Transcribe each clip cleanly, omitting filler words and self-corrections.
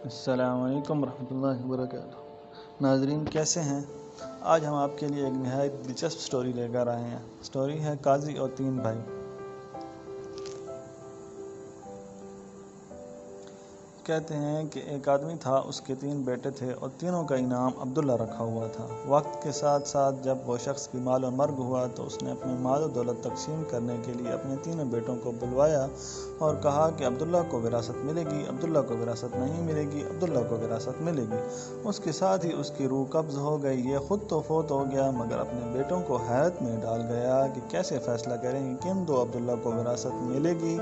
السلام علیکم ورحمۃ اللہ وبرکاتہ۔ ناظرین کیسے ہیں؟ آج ہم آپ کے لیے ایک نہایت دلچسپ سٹوری لے کر آئے ہیں۔ سٹوری ہے قاضی اور تین بھائی۔ کہتے ہیں کہ ایک آدمی تھا، اس کے تین بیٹے تھے اور تینوں کا انعام عبداللہ رکھا ہوا تھا۔ وقت کے ساتھ ساتھ جب وہ شخص کی مال و مرگ ہوا تو اس نے اپنے مال و دولت تقسیم کرنے کے لیے اپنے تینوں بیٹوں کو بلوایا اور کہا کہ عبداللہ کو وراثت ملے گی، عبداللہ کو وراثت نہیں ملے گی، عبداللہ کو وراثت ملے گی۔ اس کے ساتھ ہی اس کی روح قبض ہو گئی۔ یہ خود تو فوت ہو گیا مگر اپنے بیٹوں کو حیرت میں ڈال گیا کہ کیسے فیصلہ کریں کہ کن دو عبداللہ کو وراثت ملے گی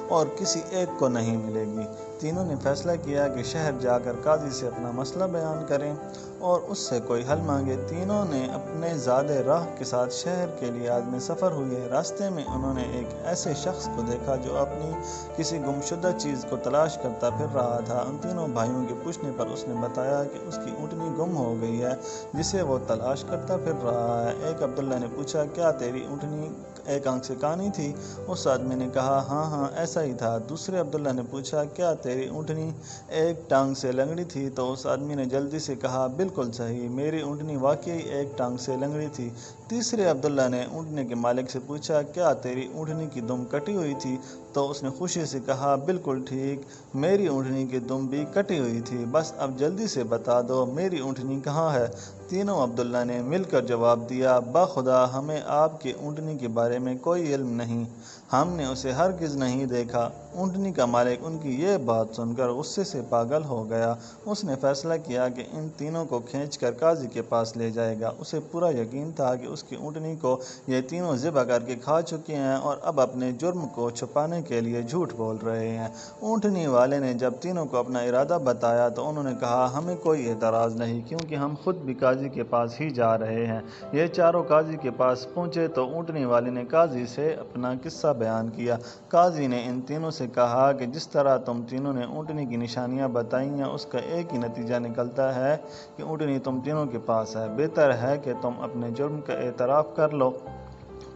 اور کسی ایک کو نہیں ملے گی۔ تینوں نے فیصلہ کیا کہ شہر جا کر قاضی سے اپنا مسئلہ بیان کریں اور اس سے کوئی حل مانگے۔ تینوں نے اپنے زاد راہ کے ساتھ شہر کے لیے آدمی سفر ہوئے۔ راستے میں انہوں نے ایک ایسے شخص کو دیکھا جو اپنی کسی گمشدہ چیز کو تلاش کرتا پھر رہا تھا۔ ان تینوں بھائیوں کے پوچھنے پر اس نے بتایا کہ اس کی اونٹنی گم ہو گئی ہے جسے وہ تلاش کرتا پھر رہا ہے۔ ایک عبداللہ نے پوچھا، کیا تیری اونٹنی ایک آنکھ سے کانی تھی؟ اس آدمی نے کہا، ہاں ایسا ہی تھا۔ دوسرے عبداللہ نے پوچھا، کیا تیری اونٹنی ایک ٹانگ سے لنگڑی تھی؟ تو اس آدمی نے جلدی سے کہا، بالکل صحیح، میری اونٹنی واقعی ایک ٹانگ سے لنگڑی تھی۔ تیسرے عبداللہ نے اونٹنی کے مالک سے پوچھا، کیا تیری اونٹنی کی دم کٹی ہوئی تھی؟ تو اس نے خوشی سے کہا، بالکل ٹھیک، میری اونٹنی کی دم بھی کٹی ہوئی تھی، بس اب جلدی سے بتا دو میری اونٹنی کہاں ہے؟ تینوں عبداللہ نے مل کر جواب دیا، بخدا ہمیں آپ کی اونٹنی کے بارے میں کوئی علم نہیں، ہم نے اسے ہرگز نہیں دیکھا۔ اونٹنی کا مالک ان کی یہ بات سن کر غصے سے پاگل ہو گیا۔ اس نے فیصلہ کیا کہ ان تینوں کو کھینچ کر قاضی کے پاس لے جائے گا۔ اسے پورا یقین تھا کہ اس کی اونٹنی کو یہ تینوں ذبح کر کے کھا چکے ہیں اور اب اپنے جرم کو چھپانے کے لیے جھوٹ بول رہے ہیں۔ اونٹنی والے نے جب تینوں کو اپنا ارادہ بتایا تو انہوں نے کہا، ہمیں کوئی اعتراض نہیں کیونکہ ہم خود بھی قاضی کے پاس ہی جا رہے ہیں۔ یہ چاروں قاضی کے پاس پہنچے تو اونٹنی والے نے قاضی سے اپنا قصہ بیان کیا۔ قاضی نے ان تینوں سے کہا کہ جس طرح تم تینوں نے اونٹنی کی نشانیاں بتائی ہیں اس کا ایک ہی نتیجہ نکلتا ہے کہ اونٹنی تم تینوں کے پاس ہے۔ بہتر ہے کہ تم اپنے جرم کا اعتراف کر لو۔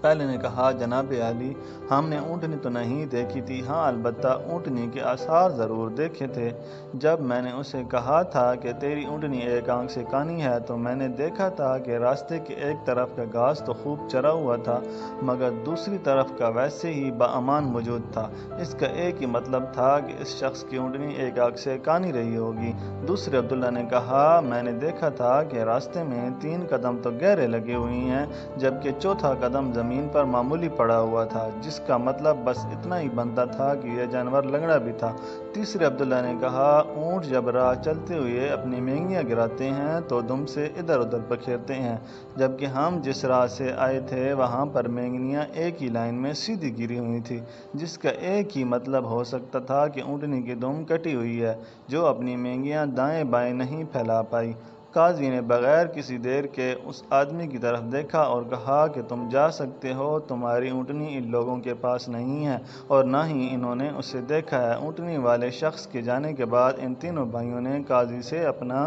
پہلے نے کہا، جناب عالی، ہم نے اونٹنی تو نہیں دیکھی تھی، ہاں البتہ اونٹنی کے آثار ضرور دیکھے تھے۔ جب میں نے اسے کہا تھا کہ تیری اونٹنی ایک آنکھ سے کانی ہے تو میں نے دیکھا تھا کہ راستے کے ایک طرف کا گھاس تو خوب چرا ہوا تھا مگر دوسری طرف کا ویسے ہی باامان موجود تھا۔ اس کا ایک ہی مطلب تھا کہ اس شخص کی اونٹنی ایک آنکھ سے کانی رہی ہوگی۔ دوسرے عبداللہ نے کہا، میں نے دیکھا تھا کہ راستے میں 3 قدم تو گہرے لگے ہوئے ہیں جبکہ چوتھا قدم زمین پر معمولی پڑا ہوا تھا، جس کا مطلب بس اتنا ہی بنتا تھا کہ یہ جانور لنگڑا بھی تھا۔ تیسرے عبداللہ نے کہا، اونٹ جب راہ چلتے ہوئے اپنی مینگیاں گراتے ہیں تو دم سے ادھر ادھر بکھیرتے ہیں، جبکہ ہم جس راہ سے آئے تھے وہاں پر مینگیاں ایک ہی لائن میں سیدھی گری ہوئی تھی، جس کا ایک ہی مطلب ہو سکتا تھا کہ اونٹنی کی دم کٹی ہوئی ہے جو اپنی مینگیاں دائیں بائیں نہیں پھیلا پائی۔ قاضی نے بغیر کسی دیر کے اس آدمی کی طرف دیکھا اور کہا کہ تم جا سکتے ہو، تمہاری اونٹنی ان لوگوں کے پاس نہیں ہے اور نہ ہی انہوں نے اسے دیکھا ہے۔ اونٹنی والے شخص کے جانے کے بعد ان تینوں بھائیوں نے قاضی سے اپنا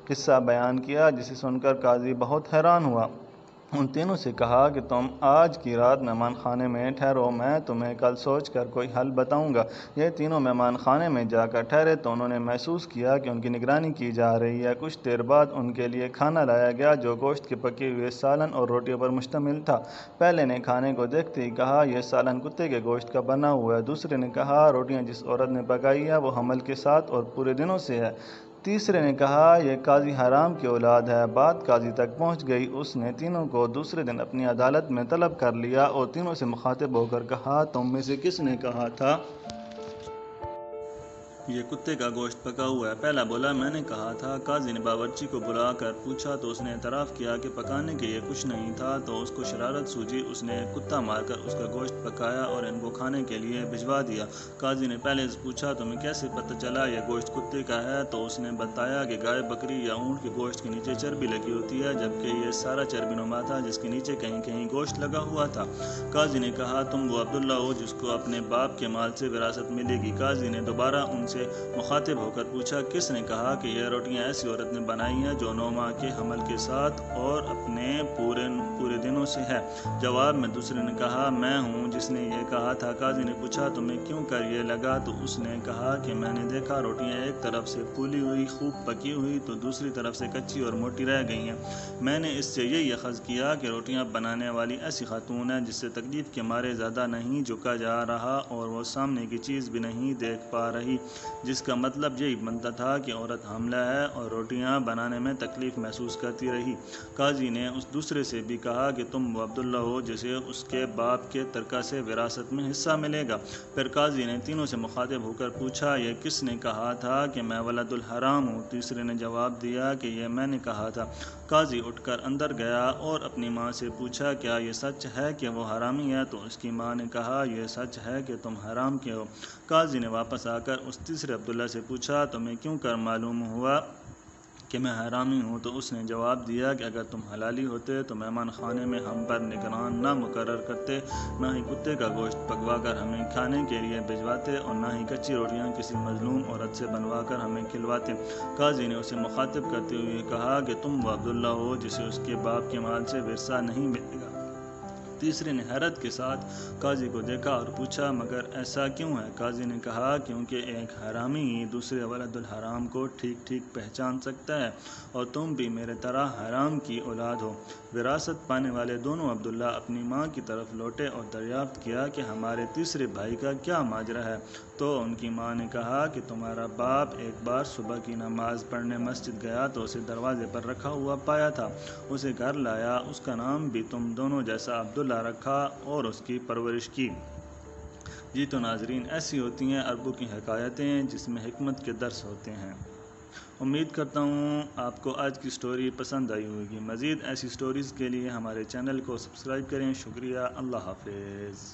قصہ بیان کیا، جسے سن کر قاضی بہت حیران ہوا۔ ان تینوں سے کہا کہ تم آج کی رات مہمان خانے میں ٹھہرو، میں تمہیں کل سوچ کر کوئی حل بتاؤں گا۔ یہ تینوں مہمان خانے میں جا کر ٹھہرے تو انہوں نے محسوس کیا کہ ان کی نگرانی کی جا رہی ہے۔ کچھ دیر بعد ان کے لیے کھانا لایا گیا جو گوشت کے پکے ہوئے سالن اور روٹیوں پر مشتمل تھا۔ پہلے نے کھانے کو دیکھتے ہی کہا، یہ سالن کتے کے گوشت کا بنا ہوا ہے۔ دوسرے نے کہا، روٹیاں جس عورت نے پکائی ہیں وہ حمل کے ساتھ اور پورے دنوں سے ہے۔ تیسرے نے کہا، یہ قاضی حرام کی اولاد ہے۔ بات قاضی تک پہنچ گئی۔ اس نے تینوں کو دوسرے دن اپنی عدالت میں طلب کر لیا اور تینوں سے مخاطب ہو کر کہا، تم میں سے کس نے کہا تھا یہ کتے کا گوشت پکا ہوا ہے؟ پہلا بولا، میں نے کہا تھا۔ قاضی نے باورچی کو بلا کر پوچھا تو اس نے اعتراف کیا کہ پکانے کے لیے کچھ نہیں تھا، تو اس کو شرارت سوجی، اس نے کتا مار کر اس کا گوشت پکایا اور ان کو کھانے کے لیے بھجوا دیا۔ قاضی نے پہلے سے پوچھا، تمہیں کیسے پتہ چلا یہ گوشت کتے کا ہے؟ تو اس نے بتایا کہ گائے، بکری یا اونٹ کے گوشت کے نیچے چربی لگی ہوتی ہے جبکہ یہ سارا چربی نما تھا جس کے نیچے کہیں کہیں گوشت لگا ہوا تھا۔ قاضی نے کہا، تم وہ عبداللہ ہو جس کو اپنے باپ کے مال سے وراثت ملے گی؟ قاضی نے دوبارہ ان سے سے مخاطب ہو کر پوچھا، کس نے کہا کہ یہ روٹیاں ایسی عورت نے بنائی ہیں جو 9 ماہ کے حمل کے ساتھ اور اپنے پورے دنوں سے ہے؟ جواب میں دوسرے نے کہا، میں ہوں جس نے یہ کہا تھا۔ قاضی نے پوچھا، تمہیں کیوں کر یہ لگا؟ تو اس نے کہا کہ میں نے دیکھا روٹیاں ایک طرف سے پھولی ہوئی خوب پکی ہوئی تو دوسری طرف سے کچی اور موٹی رہ گئی ہیں۔ میں نے اس سے یہ اخذ کیا کہ روٹیاں بنانے والی ایسی خاتون ہے جس سے تکلیف کے مارے زیادہ نہیں جھکا جا رہا اور وہ سامنے کی چیز بھی نہیں دیکھ پا رہی، جس کا مطلب یہی بنتا تھا کہ عورت حاملہ ہے اور روٹیاں بنانے میں تکلیف محسوس کرتی رہی۔ قاضی نے اس دوسرے سے بھی کہا کہ تم وہ عبداللہ ہو جسے اس کے باپ کے ترکہ سے وراثت میں حصہ ملے گا۔ پھر قاضی نے تینوں سے مخاطب ہو کر پوچھا، یہ کس نے کہا تھا کہ میں ولد الحرام ہوں؟ تیسرے نے جواب دیا کہ یہ میں نے کہا تھا۔ قاضی اٹھ کر اندر گیا اور اپنی ماں سے پوچھا، کیا یہ سچ ہے کہ وہ حرامی ہے؟ تو اس کی ماں نے کہا، یہ سچ ہے کہ تم حرام کے ہو۔ قاضی نے واپس آ کر اس تیسرے عبداللہ سے پوچھا، تمہیں کیوں کر معلوم ہوا کہ میں حرامی ہوں؟ تو اس نے جواب دیا کہ اگر تم حلالی ہوتے تو مہمان خانے میں ہم پر نگران نہ مقرر کرتے، نہ ہی کتے کا گوشت پکوا کر ہمیں کھانے کے لیے بھجواتے اور نہ ہی کچی روٹیاں کسی مظلوم عورت سے بنوا کر ہمیں کھلواتے۔ قاضی نے اسے مخاطب کرتے ہوئے کہا کہ تم وہ عبداللہ ہو جسے اس کے باپ کے مال سے ورثہ نہیں ملے گا۔ تیسرے نے حیرت کے ساتھ قاضی کو دیکھا اور پوچھا، مگر ایسا کیوں ہے؟ قاضی نے کہا، کیونکہ ایک حرامی ہی دوسرے ولد الحرام کو ٹھیک ٹھیک پہچان سکتا ہے اور تم بھی میرے طرح حرام کی اولاد ہو۔ وراثت پانے والے دونوں عبداللہ اپنی ماں کی طرف لوٹے اور دریافت کیا کہ ہمارے تیسرے بھائی کا کیا ماجرا ہے؟ تو ان کی ماں نے کہا کہ تمہارا باپ ایک بار صبح کی نماز پڑھنے مسجد گیا تو اسے دروازے پر رکھا ہوا پایا تھا، اسے گھر لایا، اس کا نام بھی تم دونوں جیسا عبداللہ رکھا اور اس کی پرورش کی۔ جی تو ناظرین، ایسی ہوتی ہیں عربوں کی حکایتیں جس میں حکمت کے درس ہوتے ہیں۔ امید کرتا ہوں آپ کو آج کی سٹوری پسند آئی ہوگی۔ مزید ایسی سٹوریز کے لیے ہمارے چینل کو سبسکرائب کریں۔ شکریہ، اللہ حافظ۔